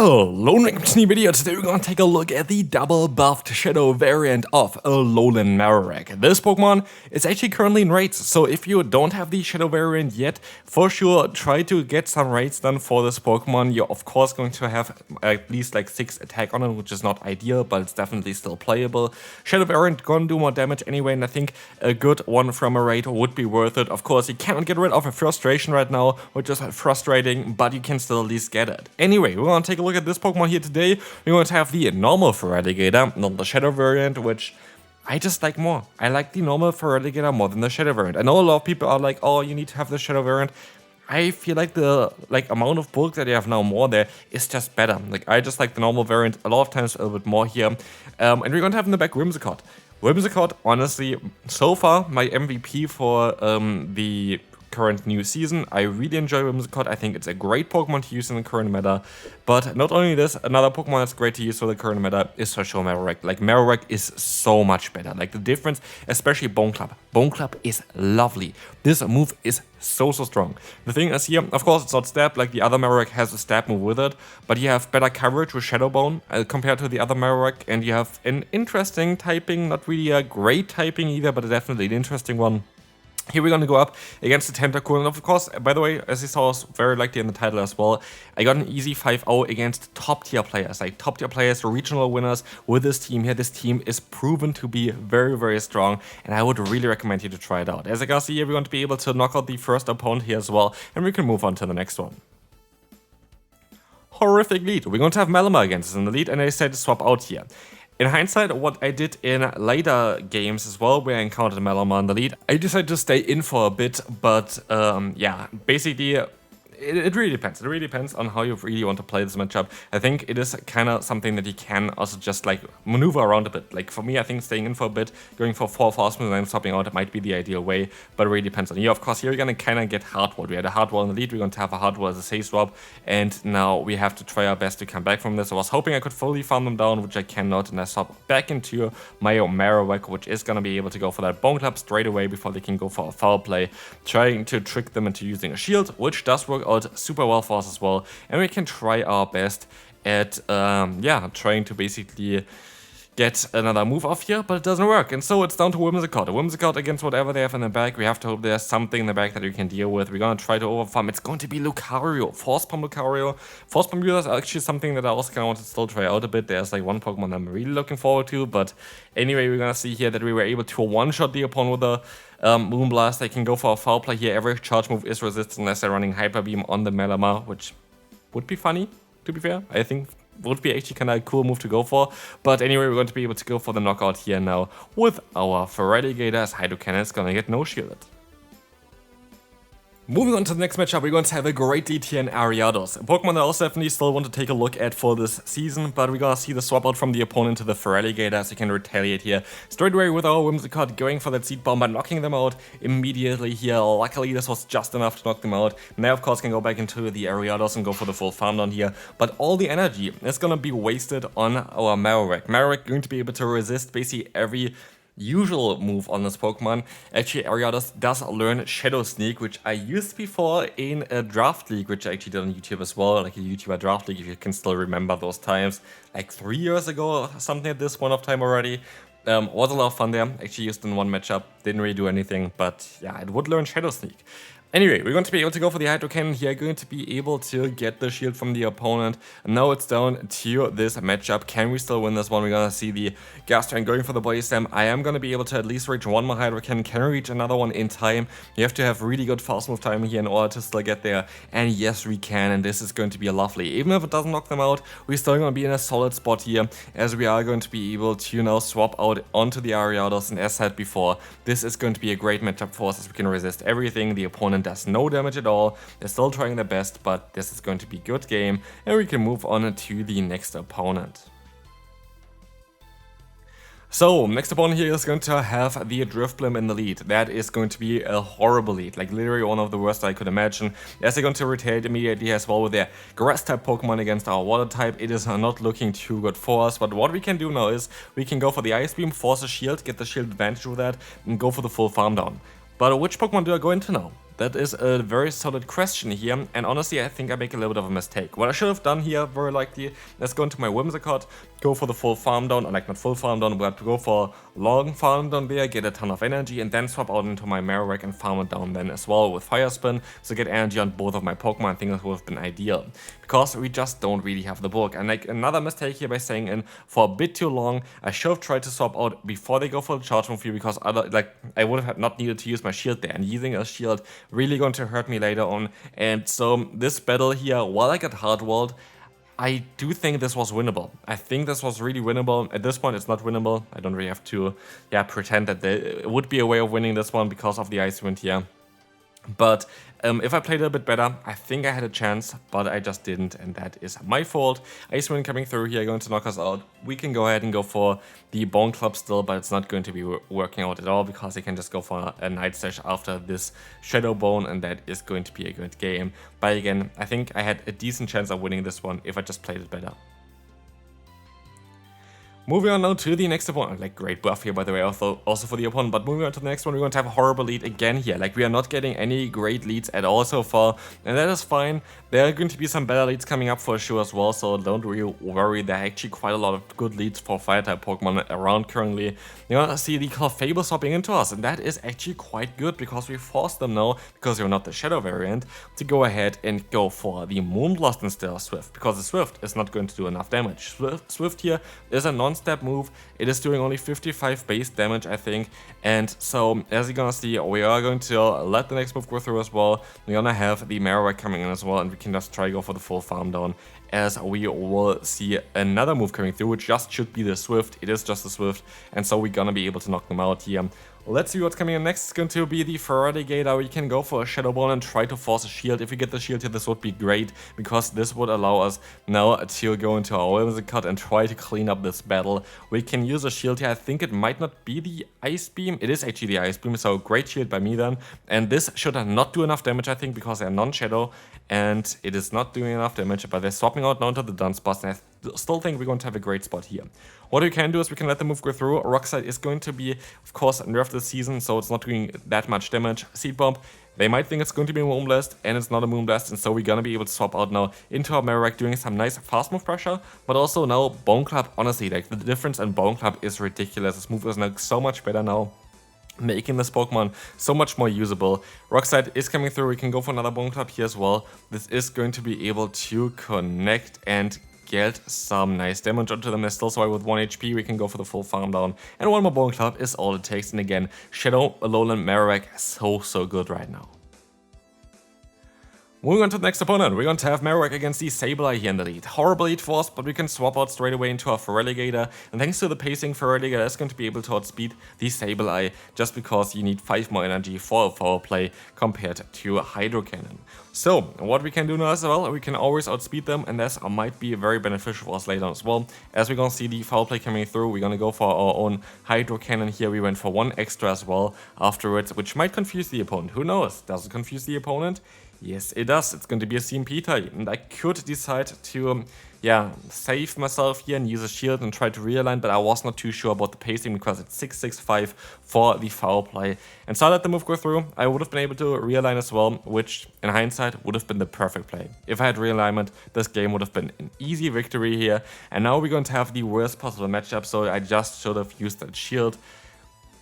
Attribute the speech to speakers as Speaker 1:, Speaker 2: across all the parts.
Speaker 1: Hello, welcome to a new video. Today we're gonna take a look at the double buffed shadow variant of Alolan Marowak. This Pokemon is actually currently in raids, so if you don't have the shadow variant yet, for sure try to get some raids done for this Pokemon. You're of course going to have at least like 6 attack on it, which is not ideal, but it's definitely still playable. Shadow variant gonna do more damage anyway, and I think a good one from a raid would be worth it. Of course, you cannot get rid of a frustration right now, which is frustrating, but you can still at least get it. Anyway, we're gonna take a look at this Pokemon here today. We're going to have the normal Feraligatr, not the shadow variant, which I just like more. I like the normal Feraligatr more than the shadow variant. I know a lot of people are like, oh, you need to have the shadow variant. I feel like the amount of bulk that you have now more there is just better. I just like the normal variant a lot of times a little bit more here. And we're going to have in the back Whimsicott. Whimsicott, honestly, so far my MVP for the current new season. I really enjoy Whimsicott. I think it's a great Pokemon to use in the current meta. But not only this, another Pokemon that's great to use for the current meta is for sure Marowak. Marowak is so much better. The difference, especially Bone Club. Bone Club is lovely. This move is so strong. The thing is here, of course, it's not stab like the other Marowak has a stab move with it, but you have better coverage with Shadow Bone compared to the other Marowak, and you have an interesting typing, not really a great typing either, but definitely an interesting one. Here we're going to go up against the Tentacool, and of course, by the way, as you saw very likely in the title as well, I got an easy 5-0 against top tier players, top tier players, regional winners with this team here. This team is proven to be very strong, and I would really recommend you to try it out. As I can see here, we're going to be able to knock out the first opponent here as well, and we can move on to the next one. Horrific lead. We're going to have Malamar against us in the lead, and I decided to swap out here. In hindsight, what I did in later games as well, where I encountered Malamar in the lead, I decided to stay in for a bit, but yeah, basically, it really depends. It really depends on how you really want to play this matchup. I think it is kind of something that you can also just maneuver around a bit. For me, I think staying in for a bit, going for 4 fast moves and then swapping out, it might be the ideal way, but it really depends on you. Of course, here you're going to kind of get hard wall. We had a hard wall in the lead, we're going to have a hard wall as a safe swap, and now we have to try our best to come back from this. I was hoping I could fully farm them down, which I cannot, and I swap back into my Marowak, which is going to be able to go for that Bone Club straight away before they can go for a foul play, trying to trick them into using a shield, which does work out super well for us as well, and we can try our best at trying to basically get another move off here, but it doesn't work, and so it's down to Whimsicott. Whimsicott against whatever they have in the back. We have to hope there's something in the back that we can deal with. We're gonna try to overfarm. It's going to be Lucario, Force Palm Lucario. Force Palm is actually something that I also kind of want to still try out a bit. There's one Pokemon I'm really looking forward to, but anyway, we're gonna see here that we were able to one-shot the opponent with a Moonblast. They can go for a foul play here. Every charge move is resisted unless they're running Hyper Beam on the Malamar, which would be funny, to be fair. I think would be actually kind of a cool move to go for. But anyway, we're going to be able to go for the knockout here now with our Feraligatr, as Hydro Cannon is gonna get no shielded. Moving on to the next matchup, we're going to have a great lead here in Ariados. A Pokemon that I also definitely still want to take a look at for this season, but we're going to see the swap out from the opponent to the Feraligatr, so you can retaliate here straight away with our Whimsicott, going for that Seed Bomb, but knocking them out immediately here. Luckily, this was just enough to knock them out. Now, of course, can go back into the Ariados and go for the full farm down here, but all the energy is going to be wasted on our Marowak. Marowak going to be able to resist basically every usual move on this Pokemon. Actually, Ariados does learn Shadow Sneak, which I used before in a draft league, which I actually did on YouTube as well, a YouTuber draft league, if you can still remember those times, 3 years ago or something at this point of time already. Was a lot of fun there, actually used in one matchup, didn't really do anything, but yeah, it would learn Shadow Sneak. Anyway, we're going to be able to go for the Hydro Cannon here, going to be able to get the shield from the opponent. And now it's down to this matchup. Can we still win this one? We're going to see the Gastran going for the Body Slam. I am going to be able to at least reach one more Hydro Cannon. Can we reach another one in time? You have to have really good fast move timing here in order to still get there. And yes, we can, and this is going to be lovely. Even if it doesn't knock them out, we're still going to be in a solid spot here, as we are going to be able to now swap out onto the Ariados. And as said before, this is going to be a great matchup for us, as we can resist everything. The opponent does no damage at all. They're still trying their best, but this is going to be a good game, and we can move on to the next opponent. So, next opponent here is going to have the Drifblim in the lead. That is going to be a horrible lead, literally one of the worst I could imagine, as they're going to retaliate immediately as well with their Grass-type Pokemon against our Water-type. It is not looking too good for us, but what we can do now is we can go for the Ice Beam, force a shield, get the shield advantage with that, and go for the full farm down. But which Pokemon do I go into now? That is a very solid question here, and honestly I think I make a little bit of a mistake. What I should have done here, very likely, let's go into my Whimsicott, go for the full farm down, or like not full farm down, but go for long farm down there, get a ton of energy, and then swap out into my Marowak and farm it down then as well with Fire Spin, so get energy on both of my Pokemon. I think that would have been ideal, because we just don't really have the bulk. And like another mistake here by staying in for a bit too long, I should have tried to swap out before they go for the charge move here, because I would have not needed to use my shield there, and using a shield really going to hurt me later on. And so this battle here, while I got hard-walled, I do think this was winnable. I think this was really winnable. At this point, it's not winnable. I don't really have to pretend that there would be a way of winning this one because of the Ice Wind here. But if I played a bit better, I think I had a chance, but I just didn't, and that is my fault. Ice Wind coming through here, going to knock us out. We can go ahead and go for the Bone Club still, but it's not going to be working out at all, because he can just go for a Night Slash after this Shadow Bone, and that is going to be a good game. But again, I think I had a decent chance of winning this one if I just played it better. Moving on now to the next opponent. Like, great buff here, by the way, also for the opponent. But moving on to the next one, we're going to have a horrible lead again here. Like, we are not getting any great leads at all so far, and that is fine. There are going to be some better leads coming up for sure as well, so don't really worry. There are actually quite a lot of good leads for Fire-type Pokemon around currently. You're gonna see the Clefable swapping into us, and that is actually quite good, because we forced them now, because you're not the Shadow variant, to go ahead and go for the Moonblast instead of Swift, because the Swift is not going to do enough damage. Swift here is a non-step move. It is doing only 55 base damage, I think, and so as you're gonna see, we are going to let the next move go through as well. We're gonna have the Marowak coming in as well, and we can just try to go for the full farm down, as we will see another move coming through, which just should be the Swift. It is just the Swift, and so we're gonna be able to knock them out here. Let's see what's coming in next. It's going to be the Feraligatr. We can go for a Shadow Ball and try to force a shield. If we get the shield here, this would be great, because this would allow us now to go into our Whimsicott and try to clean up this battle. We can use a shield here. I think it might not be the Ice Beam. It is actually the Ice Beam, so great shield by me then. And this should not do enough damage, I think, because they're non-Shadow, and it is not doing enough damage, but they're swapping out now to the Dunsparce, and I still think we're going to have a great spot here. What we can do is we can let the move go through. Rock Slide is going to be, of course, nerfed this season, so it's not doing that much damage. Seed Bomb, they might think it's going to be a Moonblast, and it's not a Moonblast, and so we're gonna be able to swap out now into our Marowak, doing some nice fast move pressure, but also now Bone Club. Honestly, like, the difference in Bone Club is ridiculous. This move is like so much better now, making this Pokemon so much more usable. Rock Slide is coming through. We can go for another Bone Club here as well. This is going to be able to connect and get some nice damage onto them. They're still survive with 1 HP. We can go for the full farm down, and one more Bone Club is all it takes. And again, Shadow Alolan Marowak, so good right now. Moving on to the next opponent, we're going to have Marowak against the Sableye here in the lead. Horrible lead for us, but we can swap out straight away into our Feraligatr, and thanks to the pacing, Feraligatr is going to be able to outspeed the Sableye, just because you need 5 more energy for a foul play compared to a Hydro Cannon. So, what we can do now as well, we can always outspeed them, and this might be very beneficial for us later on as well. As we're going to see the foul play coming through, we're going to go for our own Hydro Cannon here. We went for 1 extra as well afterwards, which might confuse the opponent. Who knows? Does it confuse the opponent? Yes, it does. It's going to be a CMP type, and I could decide to, save myself here and use a shield and try to realign, but I was not too sure about the pacing, because it's 665 for the foul play. And so I let the move go through. I would have been able to realign as well, which in hindsight would have been the perfect play. If I had realignment, this game would have been an easy victory here. And now we're going to have the worst possible matchup, so I just should have used that shield.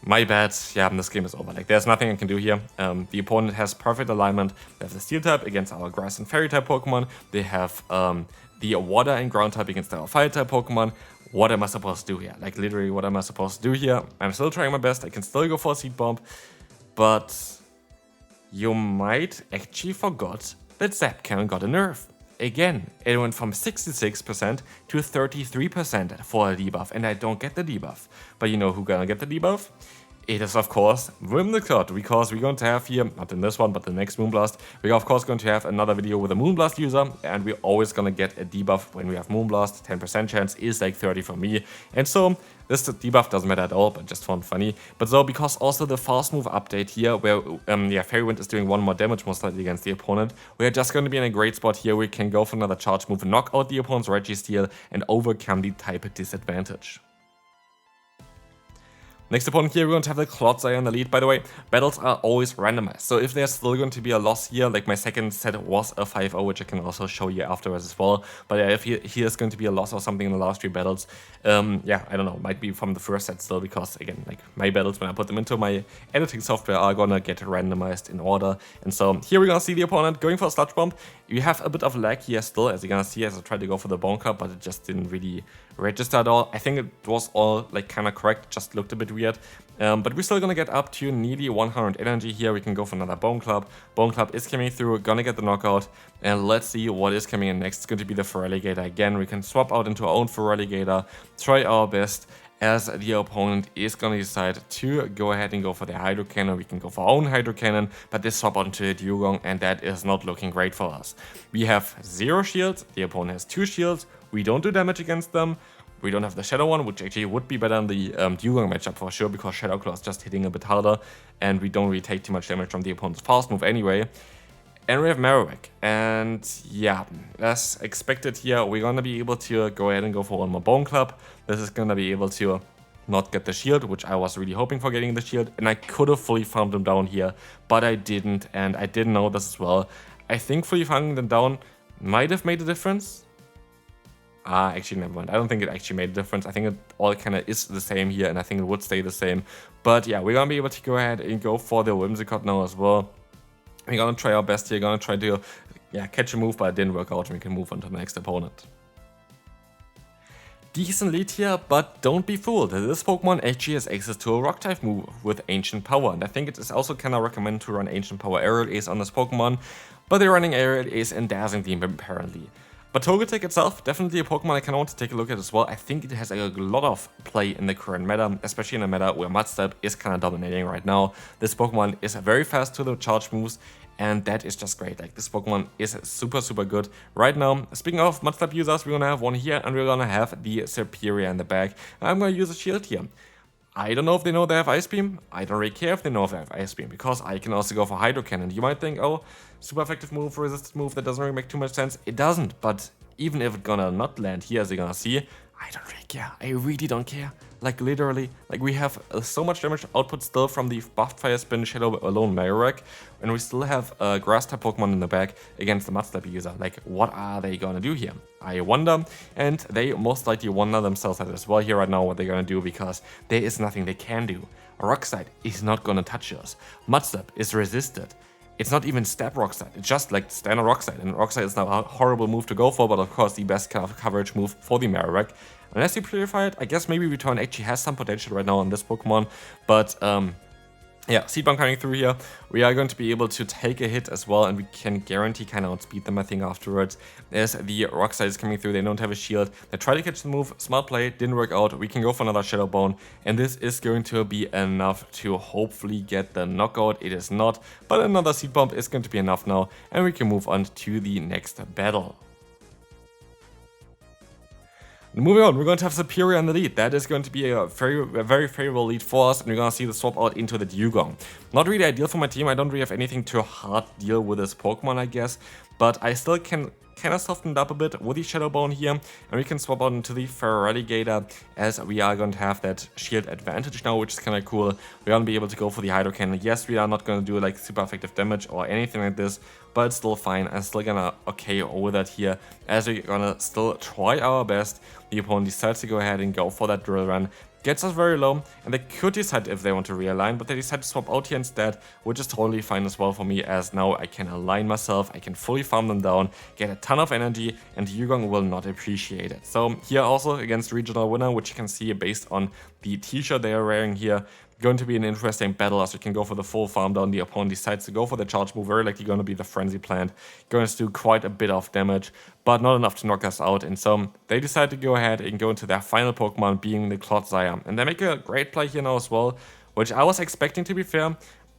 Speaker 1: My bad, this game is over. Like, there's nothing I can do here. The opponent has perfect alignment. They have the Steel type against our Grass and Fairy type Pokemon. They have the Water and Ground type against our Fire type Pokemon. What am I supposed to do here? Like, literally, what am I supposed to do here? I'm still trying my best. I can still go for a Seed Bomb, but you might actually forgot that Zap Cannon got a nerf. Again, it went from 66% to 33% for a debuff, and I don't get the debuff. But you know who's gonna get the debuff? It is, of course, Whimsicott, because we're going to have here, not in this one, but the next Moonblast, we're of course going to have another video with a Moonblast user, and we're always gonna get a debuff when we have Moonblast. 10% chance is like 30 for me, and so this debuff doesn't matter at all, but just found funny. But so, because also the fast move update here, where Fairy Wind is doing 1 more damage most likely against the opponent, we are just going to be in a great spot here. We can go for another charge move, knock out the opponent's Registeel, and overcome the type disadvantage. Next opponent here, we're going to have the Lostheart in the lead. By the way, battles are always randomized. So if there's still going to be a loss here, like my second set was a 5-0, which I can also show you afterwards as well. But yeah, if here's going to be a loss or something in the last 3 battles, yeah, I don't know, might be from the first set still, because again, like my battles, when I put them into my editing software, are gonna get randomized in order. And so here we're gonna see the opponent going for a Sludge Bomb. You have a bit of lag here still, as you're gonna see, as I tried to go for the Bone Cup, but it just didn't really register at all. I think it was all like kind of correct, just looked a bit weird. But we're still gonna get up to nearly 100 energy here. We can go for another Bone Club. Bone Club is coming through, gonna get the knockout. And let's see what is coming in next. It's going to be the Feraligatr again. We can swap out into our own Feraligatr, try our best, as the opponent is going to decide to go ahead and go for the Hydro Cannon. We can go for our own Hydro Cannon, but they swap out into the Dewgong, and that is not looking great for us. We have 0 shields, the opponent has 2 shields, we don't do damage against them. We don't have the Shadow one, which actually would be better in the Dewgong matchup for sure, because Shadow Claw is just hitting a bit harder, and we don't really take too much damage from the opponent's fast move anyway. And we have Marowak, and yeah, as expected here, we're gonna be able to go ahead and go for one more Bone Club. This is gonna be able to not get the shield, which I was really hoping for getting the shield, and I could have fully farmed them down here, but I didn't, and I didn't know this as well. I think fully farming them down might have made a difference. Actually, never mind. I don't think it actually made a difference. I think it all kind of is the same here, and I think it would stay the same. But yeah, we're gonna be able to go ahead and go for the Whimsicott now as well. We're gonna try our best here, gonna try to catch a move, but it didn't work out, and we can move on to the next opponent. Decent lead here, but don't be fooled. This Pokemon actually has access to a Rock type move with Ancient Power, and I think it is also kind of recommended to run Ancient Power Aerial Ace on this Pokemon, but they're running Aerial Ace and Dazzling Gleam apparently. But Togetic itself, definitely a Pokemon I kind of want to take a look at as well. I think it has a lot of play in the current meta, especially in a meta where Mudstep is kind of dominating right now. This Pokemon is very fast to the charge moves, and that is just great. Like, this Pokemon is super, super good right now. Speaking of Mudstep users, we're gonna have one here, and we're gonna have the Superior in the back. I'm gonna use a shield here. I don't know if they know they have Ice Beam. I don't really care if they know if they have Ice Beam, because I can also go for Hydro Cannon. You might think, oh, super effective move, resisted move, that doesn't really make too much sense. It doesn't, but even if it's gonna not land here, as you're gonna see, I don't really care. I really don't care. Like, literally, like, we have so much damage output still from the buffed Fire Spin Shadow Alolan Marowak, and we still have a Grass type Pokemon in the back against the Mudstep user. Like, what are they gonna do here? I wonder, and they most likely wonder themselves as well here right now what they're gonna do, because there is nothing they can do. Rockslide is not gonna touch us. Mudstep is resisted. It's not even stab Rockslide, it's just like standard Rockslide, and Rockslide is now a horrible move to go for, but of course the best kind of coverage move for the Marowak. Unless you purify it, I guess maybe Return actually has some potential right now on this Pokemon, but yeah, Seed Bomb coming through here. We are going to be able to take a hit as well, and we can guarantee kind of outspeed them, I think, afterwards. As the Rock Slide is coming through, they don't have a shield. They try to catch the move, smart play, didn't work out. We can go for another Shadow Bone, and this is going to be enough to hopefully get the knockout. It is not, but another Seed Bomb is going to be enough now, and we can move on to the next battle. Moving on, we're going to have Superior in the lead. That is going to be a very favorable lead for us, and we're going to see the swap out into the Dewgong. Not really ideal for my team. I don't really have anything to hard deal with this Pokemon, I guess, but I still can kind of soften it up a bit with the Shadow Bone here, and we can swap out into the Feraligatr, as we are going to have that shield advantage now, which is kind of cool. We're going to be able to go for the Hydro Cannon. Yes, we are not going to do like super effective damage or anything like this, but it's still fine. I'm still gonna okay with that here, as we're gonna still try our best. The opponent decides to go ahead and go for that drill run. Gets us very low, and they could decide if they want to realign, but they decide to swap out here instead, which is totally fine as well for me, as now I can align myself, I can fully farm them down, get a ton of energy, and Dewgong will not appreciate it. So here also against regional winner, which you can see based on the t-shirt they are wearing here, going to be an interesting battle, as we can go for the full farm down. The opponent decides to go for the charge move, very likely going to be the Frenzy Plant, going to do quite a bit of damage, but not enough to knock us out. And so they decide to go ahead and go into their final Pokemon, being the Lostheart. And they make a great play here now as well, which I was expecting, to be fair,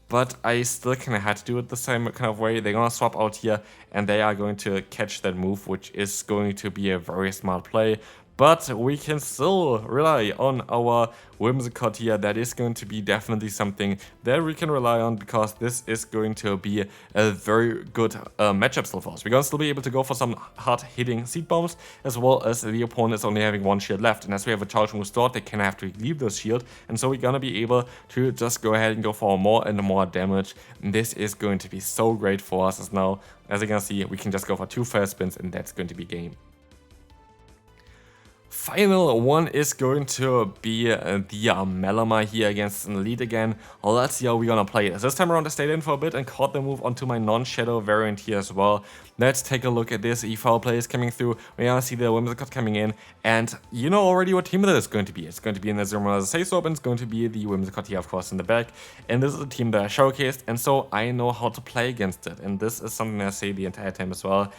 Speaker 1: but I still kind of had to do it the same kind of way. They're going to swap out here, and they are going to catch that move, which is going to be a very smart play. but we can still rely on our Whimsicott here. That is going to be definitely something that we can rely on, because this is going to be a very good matchup still for us. We're going to still be able to go for some hard-hitting Seed Bombs, as well as the opponent is only having one shield left. And as we have a Charge Move stored, they can have to leave those shield, and so we're going to be able to just go ahead and go for more and more damage. And this is going to be so great for us, as now, as you can see, we can just go for 2 fire spins, and that's going to be game. Final one is going to be the Malamar here against an Elite again. Let's see how we're gonna play this. This time around I stayed in for a bit and caught the move onto my non-shadow variant here as well. Let's take a look at this. EV play is coming through. We're gonna see the Whimsicott coming in, and you know already what team that is going to be. It's going to be in the Germnaa as a safe swap, and it's going to be the Whimsicott here, of course, in the back. And this is a team that I showcased, and so I know how to play against it. And this is something I say the entire time as well.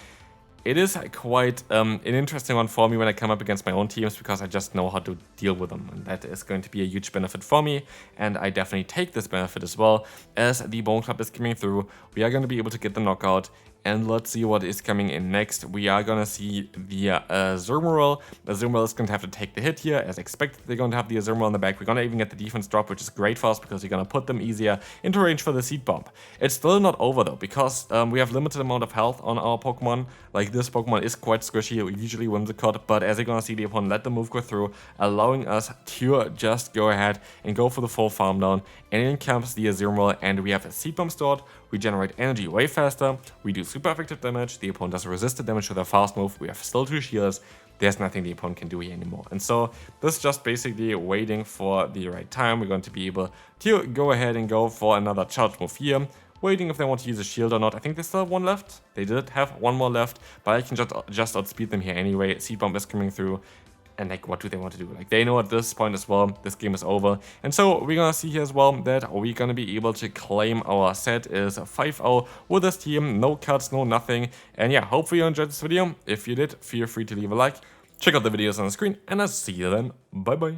Speaker 1: It is quite an interesting one for me when I come up against my own teams, because I just know how to deal with them, and that is going to be a huge benefit for me, and I definitely take this benefit as well. As the Bone Club is coming through, we are going to be able to get the knockout, and let's see what is coming in next. We are going to see the Azumarill. The Azumarill is going to have to take the hit here. As expected, they're going to have the Azumarill in the back. We're going to even get the defense drop, which is great for us, because we're going to put them easier into range for the Seed Bomb. It's still not over though, because we have limited amount of health on our Pokemon. Like, this Pokemon is quite squishy, usually Whimsicott, but as you're going to see, the opponent let the move go through, allowing us to just go ahead and go for the full farm down. And in comes the Azumarill, and we have a Seed Bomb stored. We generate energy way faster, we do super effective damage, the opponent does resisted damage with a fast move, we have still 2 shields, there's nothing the opponent can do here anymore. And so this is just basically waiting for the right time. We're going to be able to go ahead and go for another charge move here, waiting if they want to use a shield or not. I think they still have 1 left. They did have 1 more left, but I can just outspeed them here anyway. Seed Bomb is coming through. And like, what do they want to do? Like, they know at this point as well, this game is over. And so we're gonna see here as well that we're gonna be able to claim our set is 5-0 with this team. No cuts, no nothing. And yeah, hopefully you enjoyed this video. If you did, feel free to leave a like. Check out the videos on the screen, and I'll see you then. Bye bye.